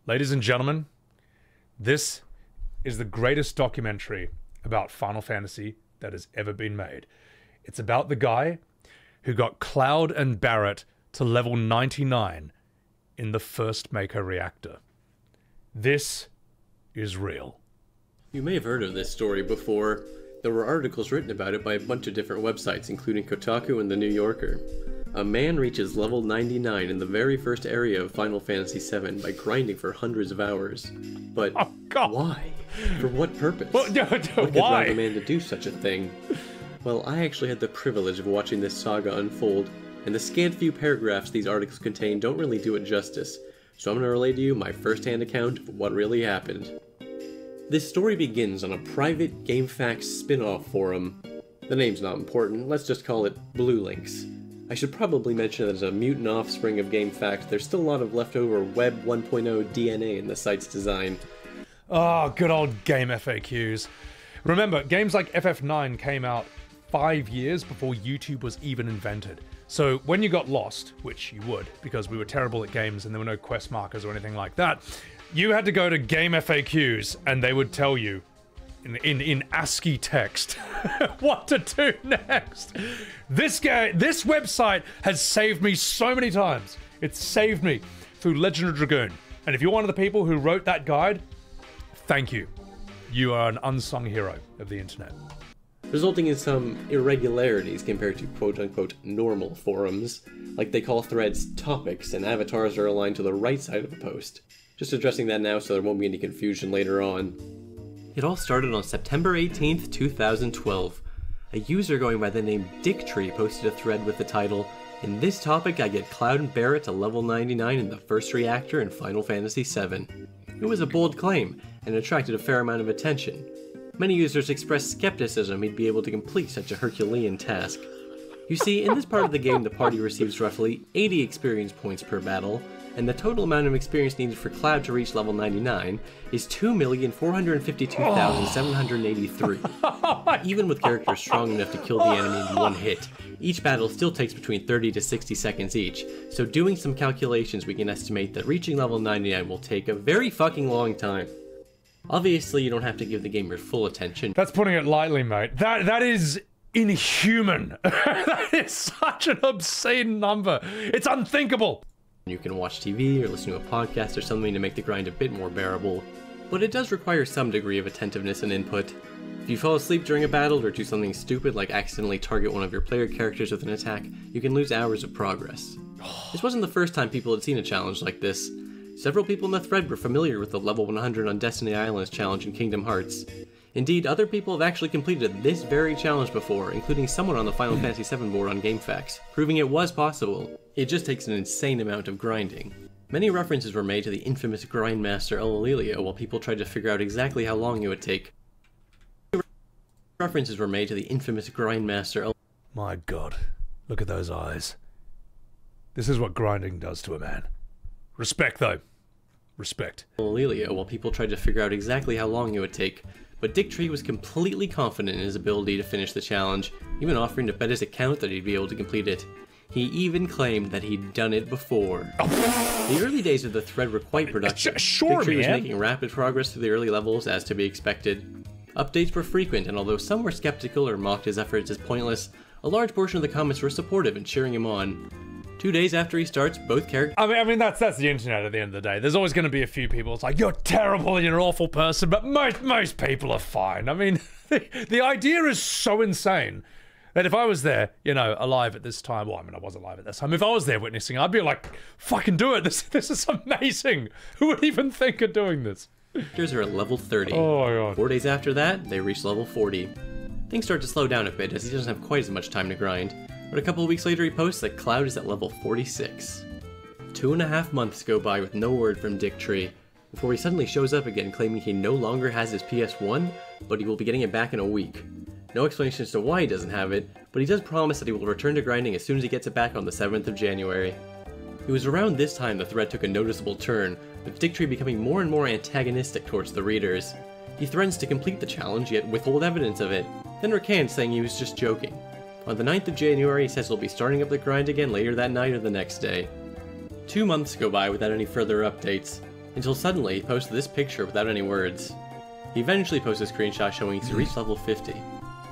Ladies and gentlemen, this is the greatest documentary about Final Fantasy that has ever been made. It's about the guy who got Cloud and Barret to level 99 in the first Mako reactor. This is real. You may have heard of this story before. There were articles written about it by a bunch of different websites, including Kotaku and The New Yorker. A man reaches level 99 in the very first area of Final Fantasy VII by grinding for hundreds of hours. But why? For what purpose? What could drive a man to do such a thing? Well, I actually had the privilege of watching this saga unfold, and the scant few paragraphs these articles contain don't really do it justice, so I'm going to relay to you my first-hand account of what really happened. This story begins on a private GameFAQs spin-off forum. The name's not important, let's just call it Blue Links. I should probably mention that as a mutant offspring of GameFAQs, there's still a lot of leftover Web 1.0 DNA in the site's design. Oh, good old game FAQs. Remember, games like FF7 came out 5 years before YouTube was even invented. So when you got lost, which you would, because we were terrible at games and there were no quest markers or anything like that, you had to go to game FAQs and they would tell you in ASCII text what to do next. This website has saved me so many times. It's saved me through Legend of Dragoon. And if you're one of the people who wrote that guide, thank you. You are an unsung hero of the internet. Resulting in some irregularities compared to quote-unquote normal forums, like they call threads topics and avatars are aligned to the right side of the post. Just addressing that now so there won't be any confusion later on. It all started on September 18th, 2012. A user going by the name Dicktree posted a thread with the title, "In this topic I get Cloud and Barret to level 99 in the first reactor in Final Fantasy VII." It was a bold claim, and attracted a fair amount of attention. Many users expressed skepticism he'd be able to complete such a Herculean task. You see, in this part of the game the party receives roughly 80 experience points per battle, and the total amount of experience needed for Cloud to reach level 99 is 2,452,783. Even with characters strong enough to kill the enemy in one hit, each battle still takes between 30 to 60 seconds each, so doing some calculations we can estimate that reaching level 99 will take a very fucking long time. Obviously you don't have to give the game your full attention. That's putting it lightly, mate. That is inhuman. That is such an obscene number. It's unthinkable. You can watch TV or listen to a podcast or something to make the grind a bit more bearable, but it does require some degree of attentiveness and input. If you fall asleep during a battle or do something stupid like accidentally target one of your player characters with an attack, you can lose hours of progress. This wasn't the first time people had seen a challenge like this. Several people in the thread were familiar with the level 100 on Destiny Islands challenge in Kingdom Hearts. Indeed, other people have actually completed this very challenge before, including someone on the Final Fantasy VII board on GameFAQs, proving it was possible. It just takes an insane amount of grinding. Many references were made to the infamous Grindmaster Eulalia while people tried to figure out exactly how long it would take. References were made to the infamous Grindmaster. My god, look at those eyes. This is what grinding does to a man. Respect, though. Respect. Eulalia while people tried to figure out exactly how long it would take, but Dicktree was completely confident in his ability to finish the challenge, even offering to bet his account that he'd be able to complete it. He even claimed that he'd done it before. The early days of the thread were quite productive. Dicktree was making rapid progress through the early levels, as to be expected. Updates were frequent, and although some were skeptical or mocked his efforts as pointless, a large portion of the comments were supportive and cheering him on. 2 days after he starts, both characters... I mean, that's the internet at the end of the day. There's always going to be a few people, it's like, you're terrible and you're an awful person, but most people are fine. I mean, the idea is so insane that if I was there, you know, alive at this time, well, I mean, I was alive at this time, if I was there witnessing, I'd be like, fucking do it, this is amazing. Who would even think of doing this? Characters are at level 30. Oh my god. 4 days after that, they reach level 40. Things start to slow down a bit as he doesn't have quite as much time to grind. But a couple of weeks later he posts that Cloud is at level 46. 2.5 months go by with no word from Dicktree, before he suddenly shows up again claiming he no longer has his PS1, but he will be getting it back in a week. No explanation as to why he doesn't have it, but he does promise that he will return to grinding as soon as he gets it back on the 7th of January. It was around this time the thread took a noticeable turn, with Dicktree becoming more and more antagonistic towards the readers. He threatens to complete the challenge, yet withhold evidence of it, then recants saying he was just joking. On the 9th of January, he says he'll be starting up the grind again later that night or the next day. 2 months go by without any further updates. Until suddenly, he posted this picture without any words. He eventually posted a screenshot showing he's reached level 50.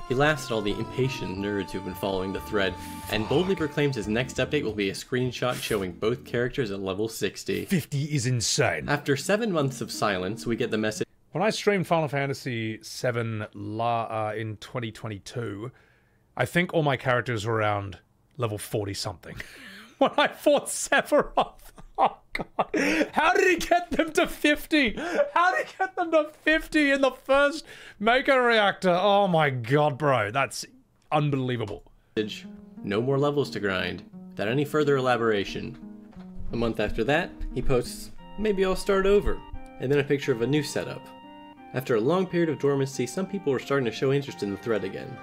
He laughs at all the impatient nerds who've been following the thread, and boldly proclaims his next update will be a screenshot showing both characters at level 60. 50 is insane. After 7 months of silence, we get the message. When I streamed Final Fantasy VII in 2022, I think all my characters were around level 40-something. When I fought Sephiroth, oh god, how did he get them to 50? How did he get them to 50 in the first Mako reactor? Oh my god, bro, that's unbelievable. No more levels to grind, without any further elaboration. A month after that, he posts, maybe I'll start over, and then a picture of a new setup. After a long period of dormancy, some people were starting to show interest in the thread again.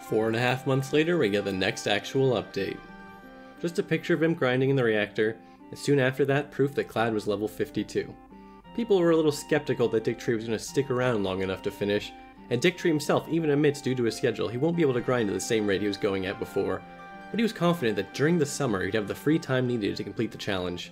4.5 months later, we get the next actual update. Just a picture of him grinding in the reactor, and soon after that, proof that Clad was level 52. People were a little skeptical that Dicktree was going to stick around long enough to finish, and Dicktree himself even admits due to his schedule he won't be able to grind at the same rate he was going at before, but he was confident that during the summer he'd have the free time needed to complete the challenge.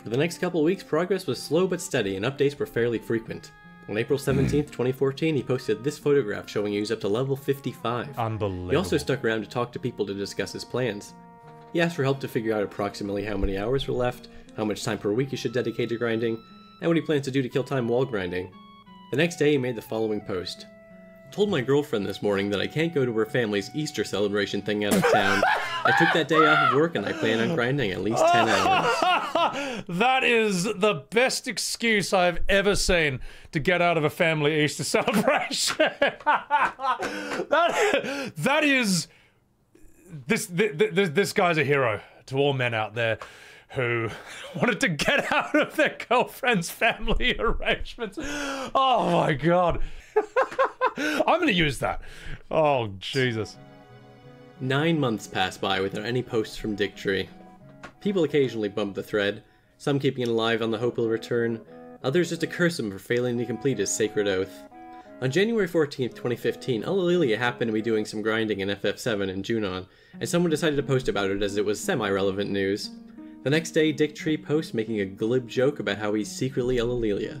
For the next couple weeks, progress was slow but steady and updates were fairly frequent. On April 17th, 2014, he posted this photograph showing he was up to level 55. Unbelievable. He also stuck around to talk to people to discuss his plans. He asked for help to figure out approximately how many hours were left, how much time per week he should dedicate to grinding, and what he plans to do to kill time while grinding. The next day he made the following post. Told my girlfriend this morning that I can't go to her family's Easter celebration thing out of town. I took that day off of work and I plan on grinding at least 10 hours. That is the best excuse I've ever seen to get out of a family Easter celebration. that is... This guy's a hero to all men out there who wanted to get out of their girlfriend's family arrangements. Oh my god. I'm gonna use that. Oh, Jesus. 9 months pass by without any posts from Dicktree. People occasionally bump the thread, some keeping it alive on the hope he'll return, others just to curse him for failing to complete his sacred oath. On January 14th, 2015, Allelelia happened to be doing some grinding in FF7 in Junon, and someone decided to post about it as it was semi-relevant news. The next day, Dicktree posts making a glib joke about how he's secretly Allelelia.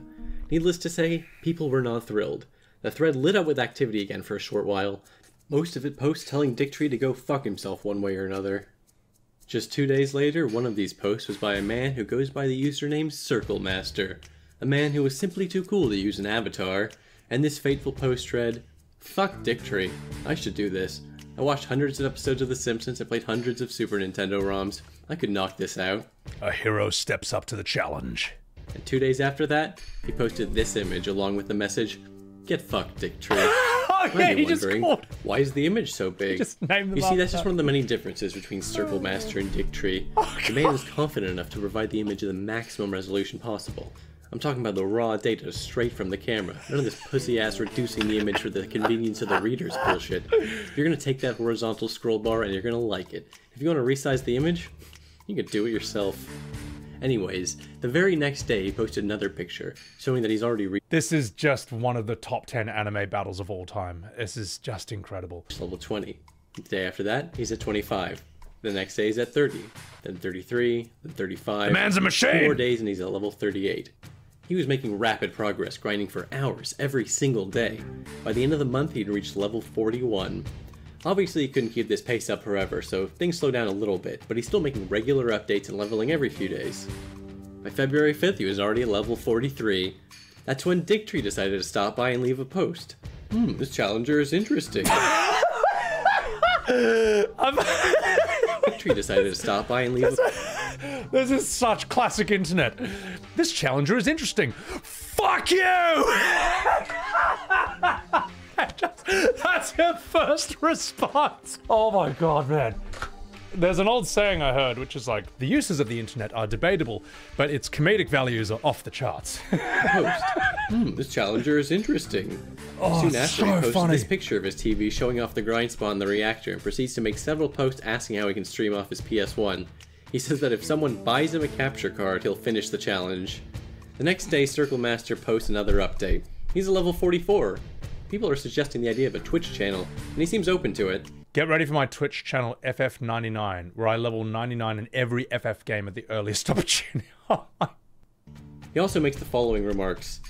Needless to say, people were not thrilled. The thread lit up with activity again for a short while, most of it posts telling Dicktree to go fuck himself one way or another. Just 2 days later, one of these posts was by a man who goes by the username Circlmaster, a man who was simply too cool to use an avatar, and this fateful post read, "Fuck Dicktree, I should do this. I watched hundreds of episodes of The Simpsons and played hundreds of Super Nintendo ROMs. I could knock this out." A hero steps up to the challenge. And 2 days after that, he posted this image along with the message, "Get fucked, Dicktree." Okay, he just called. Why is the image so big? Just name them You see, that's after. just one of the many differences between Circlmaster and Dicktree. The man is confident enough to provide the image of the maximum resolution possible. I'm talking about the raw data straight from the camera. None of this pussy-ass reducing the image for the convenience of the readers bullshit. You're gonna take that horizontal scroll bar and you're gonna like it. If you want to resize the image, you can do it yourself. Anyways, the very next day he posted another picture, showing that he's already reached This is just one of the top 10 anime battles of all time. This is just incredible. level 20. The day after that, he's at 25. The next day he's at 30, then 33, then 35. The man's a machine! 2 more days and he's at level 38. He was making rapid progress, grinding for hours every single day. By the end of the month, he'd reached level 41. Obviously, he couldn't keep this pace up forever, so things slowed down a little bit, but he's still making regular updates and leveling every few days. By February 5th, he was already at level 43. That's when Dicktree decided to stop by and leave a post. This challenger is interesting. Dicktree decided to stop by and leave a This is such classic internet. This challenger is interesting. Fuck you! That's her first response. Oh my god, man. There's an old saying I heard, which is like, the uses of the internet are debatable, but its comedic values are off the charts. post. This challenger is interesting. Oh, Soon after, so he posted funny. this picture of his TV showing off the grind spot in the reactor and proceeds to make several posts asking how he can stream off his PS1. He says that if someone buys him a capture card, he'll finish the challenge. The next day, Circlmaster posts another update. He's at level 44. People are suggesting the idea of a Twitch channel, and he seems open to it. Get ready for my Twitch channel FF99, where I level 99 in every FF game at the earliest opportunity. He also makes the following remarks.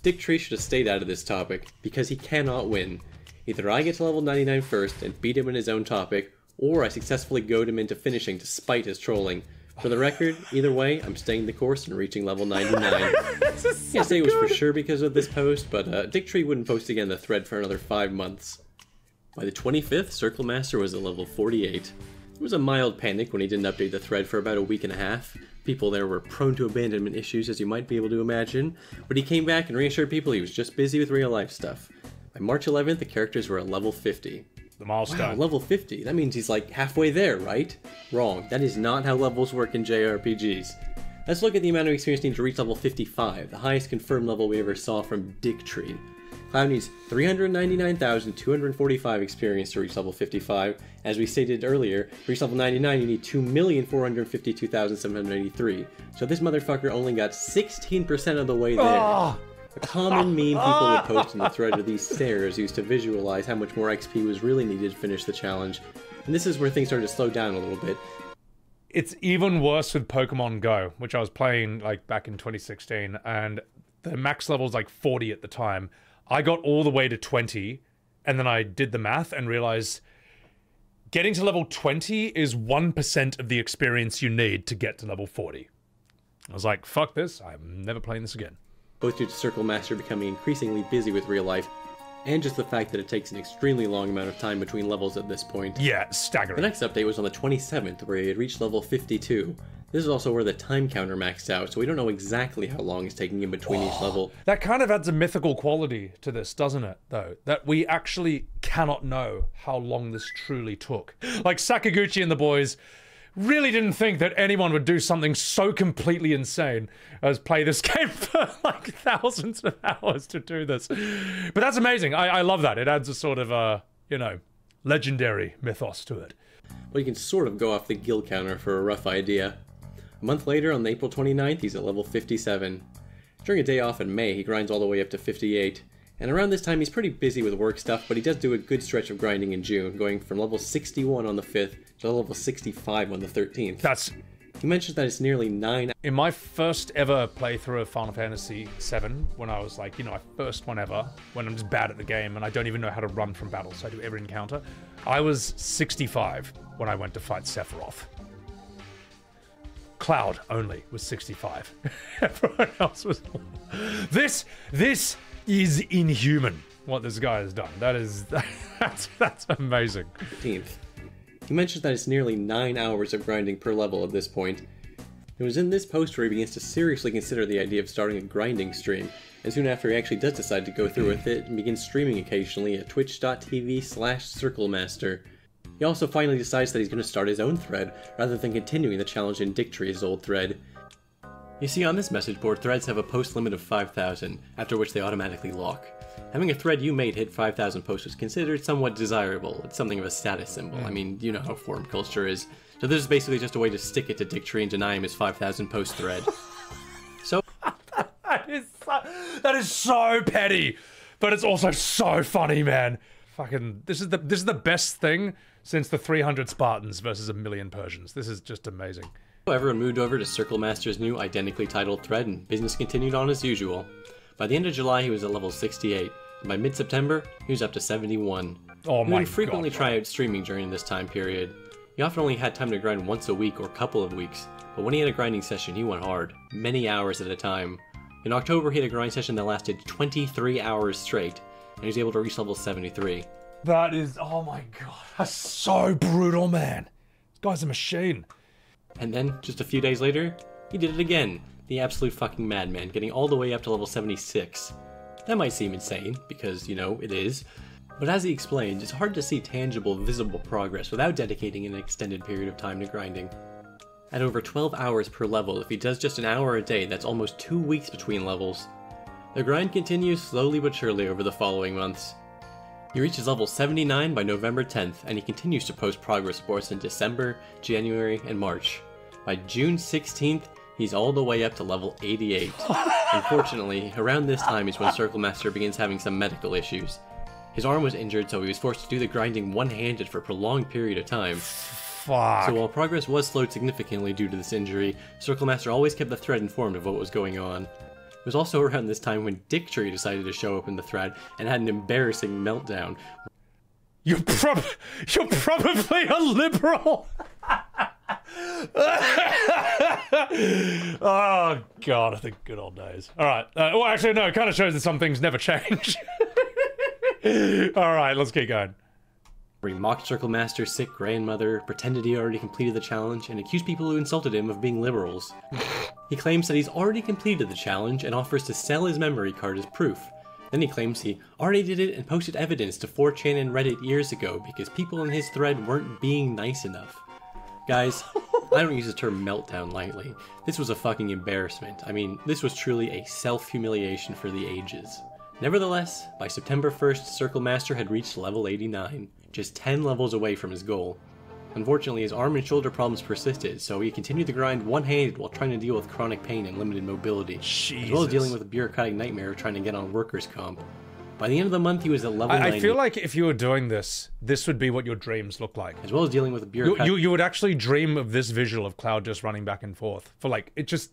Dick Tree should have stayed out of this topic, because he cannot win. Either I get to level 99 first and beat him in his own topic, or I successfully goad him into finishing to spite his trolling. For the record, either way, I'm staying the course and reaching level 99. Can't say it was for sure because of this post, but Dick Tree wouldn't post again the thread for another 5 months. By the 25th, Circlmaster was at level 48. There was a mild panic when he didn't update the thread for about a week and a half. People there were prone to abandonment issues, as you might be able to imagine, but he came back and reassured people he was just busy with real-life stuff. By March 11th, the characters were at level 50. The milestone. Wow, level 50. That means he's like halfway there, right? Wrong. That is not how levels work in JRPGs. Let's look at the amount of experience needed to reach level 55, the highest confirmed level we ever saw from Dick Tree. Cloud needs 399,245 experience to reach level 55. As we stated earlier, to reach level 99 you need 2,452,783. So this motherfucker only got 16% of the way there. Oh. A common meme people would post in the thread are these stairs used to visualize how much more XP was really needed to finish the challenge. And this is where things started to slow down a little bit. It's even worse with Pokemon Go, which I was playing like back in 2016, and the max level was like 40 at the time. I got all the way to 20, and then I did the math and realized getting to level 20 is 1% of the experience you need to get to level 40. I was like, fuck this, I'm never playing this again. Both due to Circlmaster becoming increasingly busy with real life, and just the fact that it takes an extremely long amount of time between levels at this point. Yeah, staggering. The next update was on the 27th, where he had reached level 52. This is also where the time counter maxed out, so we don't know exactly how long it's taking in between each level. That kind of adds a mythical quality to this, doesn't it, though? That we actually cannot know how long this truly took. Like, Sakaguchi and the boys really didn't think that anyone would do something so completely insane as play this game for like thousands of hours to do this. But that's amazing. I love that. It adds a sort of, you know, legendary mythos to it. Well, you can sort of go off the guild counter for a rough idea. A month later, on April 29th, he's at level 57. During a day off in May, he grinds all the way up to 58. And around this time, he's pretty busy with work stuff, but he does do a good stretch of grinding in June, going from level 61 on the 5th to level 65 on the 13th. He mentions that it's nearly 9... In my first ever playthrough of Final Fantasy VII, when I was like, you know, my first one ever, when I'm just bad at the game and I don't even know how to run from battles, so I do every encounter, I was 65 when I went to fight Sephiroth. Cloud only was 65. Everyone else was... This is inhuman, what this guy has done. That's amazing. 15th. He mentions that it's nearly 9 hours of grinding per level at this point. It was in this post where he begins to seriously consider the idea of starting a grinding stream, and soon after he actually does decide to go through with it and begins streaming occasionally at twitch.tv/Circlmaster. He also finally decides that he's going to start his own thread, rather than continuing the challenge in Dick Tree's old thread. You see, on this message board, threads have a post limit of 5,000, after which they automatically lock. Having a thread you made hit 5,000 posts was considered somewhat desirable. It's something of a status symbol. I mean, you know how forum culture is. So this is basically just a way to stick it to Dick Tree and deny him his 5,000 post thread. So that is so petty, but it's also so funny, man. Fucking, this is the best thing since the 300 Spartans versus a million Persians. This is just amazing. Everyone moved over to Circlmaster's new identically titled thread, and business continued on as usual. By the end of July, he was at level 68, and by mid-September, he was up to 71. Oh my god. He would frequently try out streaming during this time period. He often only had time to grind once a week or a couple of weeks, but when he had a grinding session, he went hard, many hours at a time. In October, he had a grind session that lasted 23 hours straight, and he was able to reach level 73. That is, oh my god, that's so brutal, man. This guy's a machine. And then, just a few days later, he did it again. The absolute fucking madman, getting all the way up to level 76. That might seem insane, because, you know, it is. But as he explained, it's hard to see tangible, visible progress without dedicating an extended period of time to grinding. At over 12 hours per level, if he does just an hour a day, that's almost 2 weeks between levels. The grind continues slowly but surely over the following months. He reaches level 79 by November 10th, and he continues to post progress reports in December, January, and March. By June 16th, he's all the way up to level 88. Unfortunately, around this time is when Circlmaster begins having some medical issues. His arm was injured, so he was forced to do the grinding one-handed for a prolonged period of time. Fuck. So while progress was slowed significantly due to this injury, Circlmaster always kept the thread informed of what was going on. It was also around this time when Dicktree decided to show up in the thread and had an embarrassing meltdown. You're probably a liberal. Oh god, the good old days. All right. Well, actually, no. It kind of shows that some things never change. All right, let's keep going. Where he mocked Circlmaster's sick grandmother, pretended he already completed the challenge, and accused people who insulted him of being liberals. He claims that he's already completed the challenge and offers to sell his memory card as proof. Then he claims he already did it and posted evidence to 4chan and Reddit years ago because people in his thread weren't being nice enough. Guys, I don't use the term meltdown lightly. This was a fucking embarrassment. I mean, this was truly a self-humiliation for the ages. Nevertheless, by September 1st, Circlmaster had reached level 89, just 10 levels away from his goal. Unfortunately, his arm and shoulder problems persisted, so he continued the grind one-handed while trying to deal with chronic pain and limited mobility, as well as dealing with a bureaucratic nightmare of trying to get on workers' comp. By the end of the month, he was at level 90. I feel like if you were doing this, this would be what your dreams look like. As well as dealing with a bureaucratic... You would actually dream of this visual of Cloud just running back and forth. For like, it just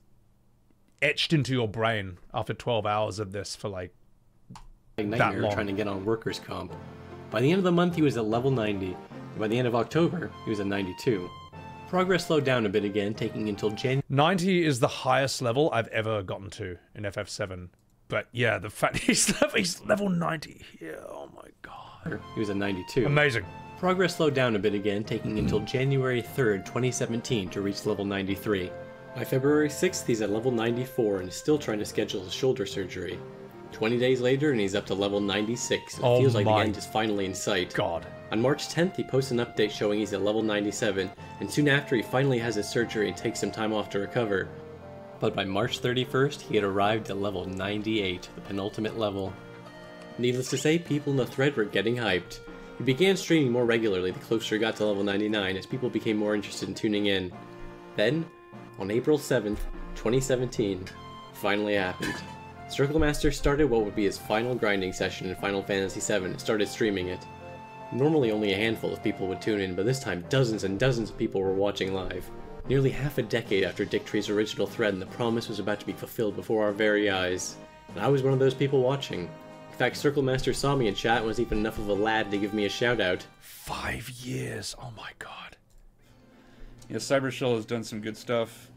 etched into your brain after 12 hours of this for like nightmare of trying to get on workers' comp. By the end of the month, he was at level 90. And by the end of October, he was at 92. Progress slowed down a bit again, taking until January... 90 is the highest level I've ever gotten to in FF7. But yeah, the fact he's level 90 here, oh my god. He was at 92. Amazing. Progress slowed down a bit again, taking until January 3rd, 2017 to reach level 93. By February 6th, he's at level 94 and is still trying to schedule his shoulder surgery. 20 days later and he's up to level 96. It feels like the end is finally in sight. God. On March 10th, he posts an update showing he's at level 97, and soon after he finally has his surgery and takes some time off to recover. But by March 31st, he had arrived at level 98, the penultimate level. Needless to say, people in the thread were getting hyped. He began streaming more regularly the closer he got to level 99 as people became more interested in tuning in. Then, on April 7th, 2017, finally happened. Circlmaster started what would be his final grinding session in Final Fantasy VII and started streaming it. Normally only a handful of people would tune in, but this time dozens and dozens of people were watching live. Nearly half a decade after Dicktree's original thread, and the promise was about to be fulfilled before our very eyes. And I was one of those people watching. In fact, Circlmaster saw me in chat and was even enough of a lad to give me a shout out. 5 years, oh my god. Yeah, Cybershell has done some good stuff.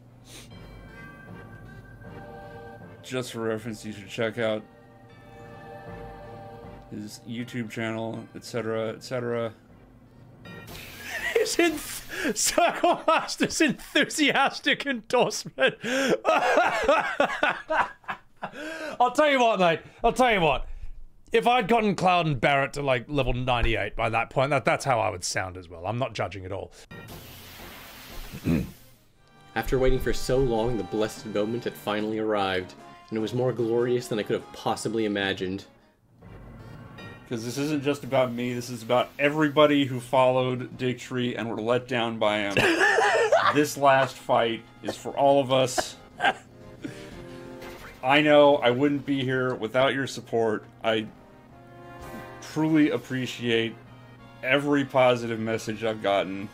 Just for reference, you should check out his YouTube channel, etc., etc. Circlmaster's enthusiastic endorsement. I'll tell you what, mate. I'll tell you what. If I'd gotten Cloud and Barret to like level 98 by that point, that's how I would sound as well. I'm not judging at all. After waiting for so long, the blessed moment had finally arrived, and it was more glorious than I could have possibly imagined. Because this isn't just about me, this is about everybody who followed Dicktree and were let down by him. This last fight is for all of us. I know I wouldn't be here without your support. I truly appreciate every positive message I've gotten.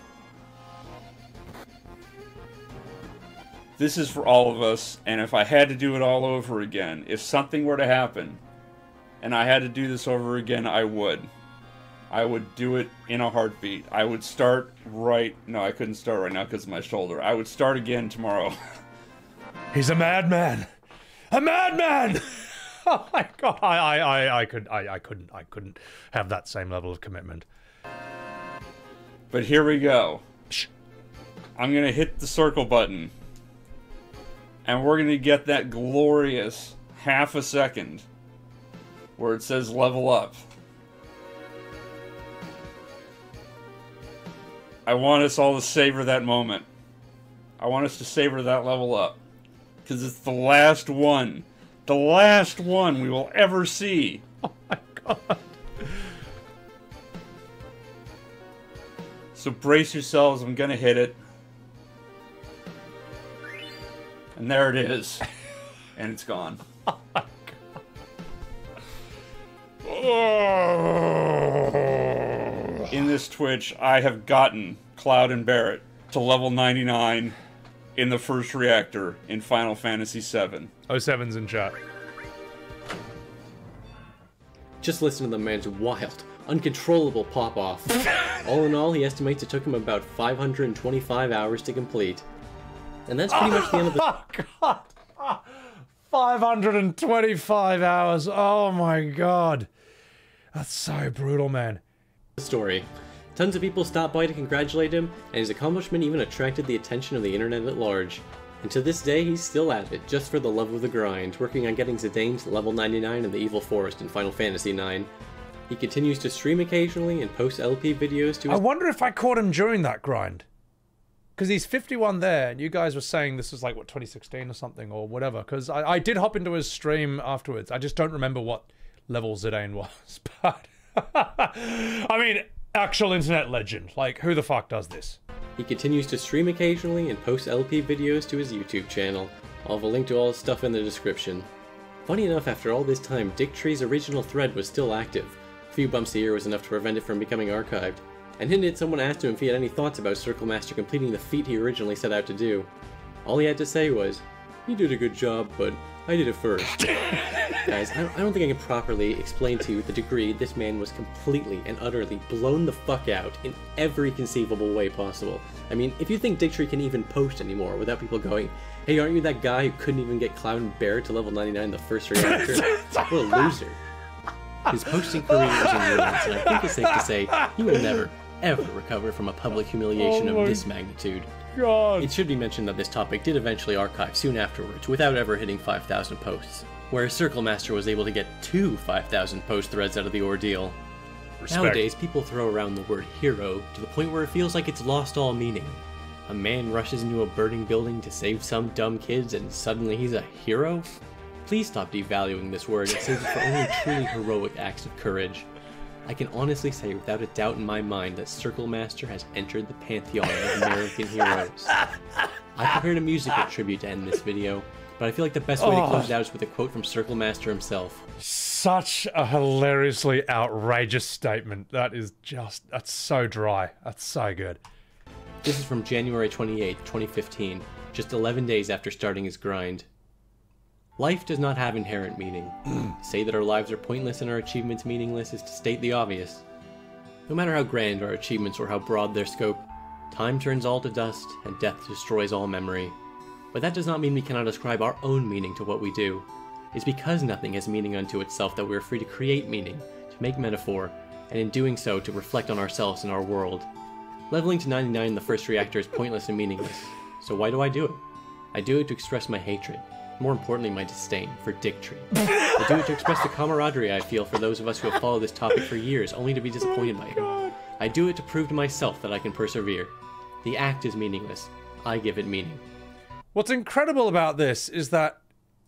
This is for all of us, and if I had to do it all over again, if something were to happen, and I had to do this over again, I would. I would do it in a heartbeat. I would start right... No, I couldn't start right now because of my shoulder. I would start again tomorrow. He's a madman! A madman! Oh my god, I couldn't have that same level of commitment. But here we go. Shh. I'm gonna hit the circle button. And we're gonna get that glorious half a second where it says level up. I want us all to savor that moment. I want us to savor that level up. Because it's the last one. The last one we will ever see. Oh my god. So brace yourselves, I'm gonna hit it. And there it is. And it's gone. Oh my god. In this Twitch, I have gotten Cloud and Barret to level 99. in the first reactor in Final Fantasy VII. 07's in chat. Just listen to the man's wild, uncontrollable pop-off. All in all, he estimates it took him about 525 hours to complete. And that's pretty much the end of the... Oh, God. 525 hours. Oh, my God. That's so brutal, man. story. Tons of people stopped by to congratulate him, and his accomplishment even attracted the attention of the internet at large. And to this day, he's still at it, just for the love of the grind, working on getting Zidane to level 99 in the Evil Forest in Final Fantasy IX. He continues to stream occasionally and post LP videos to his... I wonder if I caught him during that grind. Because he's 51 there, and you guys were saying this was like, what, 2016 or something, or whatever. Because I did hop into his stream afterwards. I just don't remember what level Zidane was. But, I mean, actual internet legend. Like, who the fuck does this? He continues to stream occasionally and post LP videos to his YouTube channel. I'll have a link to all his stuff in the description. Funny enough, after all this time, Dicktree's original thread was still active. A few bumps a year was enough to prevent it from becoming archived. And hinted someone asked him if he had any thoughts about Circlmaster completing the feat he originally set out to do. All he had to say was, "You did a good job, but I did it first." Guys, I don't think I can properly explain to you the degree this man was completely and utterly blown the fuck out in every conceivable way possible. I mean, if you think Dicktree can even post anymore without people going, "Hey, aren't you that guy who couldn't even get Cloud and Barret to level 99 in the first reactor? What a loser." His posting career is in ruins, and I think it's safe to say he will never, ever recover from a public humiliation of this magnitude. God. It should be mentioned that this topic did eventually archive soon afterwards without ever hitting 5,000 posts, whereas Circlmaster was able to get 2 5,000 post threads out of the ordeal. Respect. Nowadays, people throw around the word hero to the point where it feels like it's lost all meaning. A man rushes into a burning building to save some dumb kids and suddenly he's a hero? Please stop devaluing this word and save it for only truly heroic acts of courage. I can honestly say without a doubt in my mind that Circlmaster has entered the pantheon of American heroes. I prepared a musical tribute to end this video, but I feel like the best way to close it out is with a quote from Circlmaster himself. Such a hilariously outrageous statement. That is just, that's so dry. That's so good. This is from January 28th, 2015, just 11 days after starting his grind. Life does not have inherent meaning. To say that our lives are pointless and our achievements meaningless is to state the obvious. No matter how grand our achievements or how broad their scope, time turns all to dust and death destroys all memory. But that does not mean we cannot ascribe our own meaning to what we do. It's because nothing has meaning unto itself that we are free to create meaning, to make metaphor, and in doing so to reflect on ourselves and our world. Leveling to 99 in the first reactor is pointless and meaningless. So why do? I do it to express my hatred. More importantly, my disdain for Dicktree. I do it to express the camaraderie I feel for those of us who have followed this topic for years, only to be disappointed by him. I do it to prove to myself that I can persevere. The act is meaningless. I give it meaning. What's incredible about this is that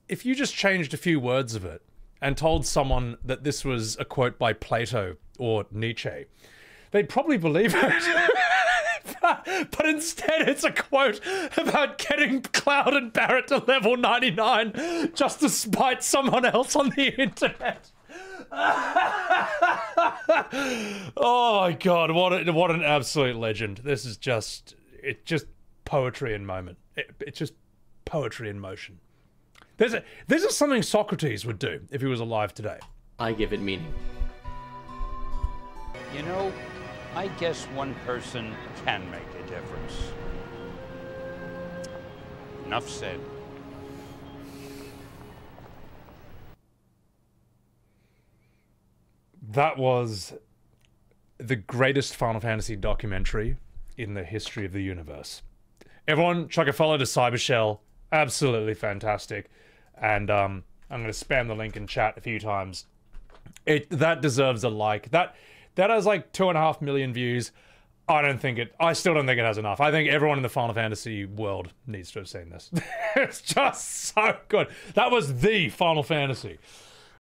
if you just changed a few words of it and told someone that this was a quote by Plato or Nietzsche, they'd probably believe it. But instead it's a quote about getting Cloud and Barret to level 99 just to spite someone else on the internet. Oh my god, what an absolute legend. This is just, it's just poetry in moment. It's just poetry in motion. This is something Socrates would do if he was alive today. I give it meaning. You know, I guess one person can make a difference. Enough said. That was the greatest Final Fantasy documentary in the history of the universe. Everyone, chuck a follow to Cybershell. Absolutely fantastic. And I'm going to spam the link in chat a few times. That deserves a like. That has like 2.5 million views. I still don't think it has enough. I think everyone in the Final Fantasy world needs to have seen this. It's just so good. That was the Final Fantasy.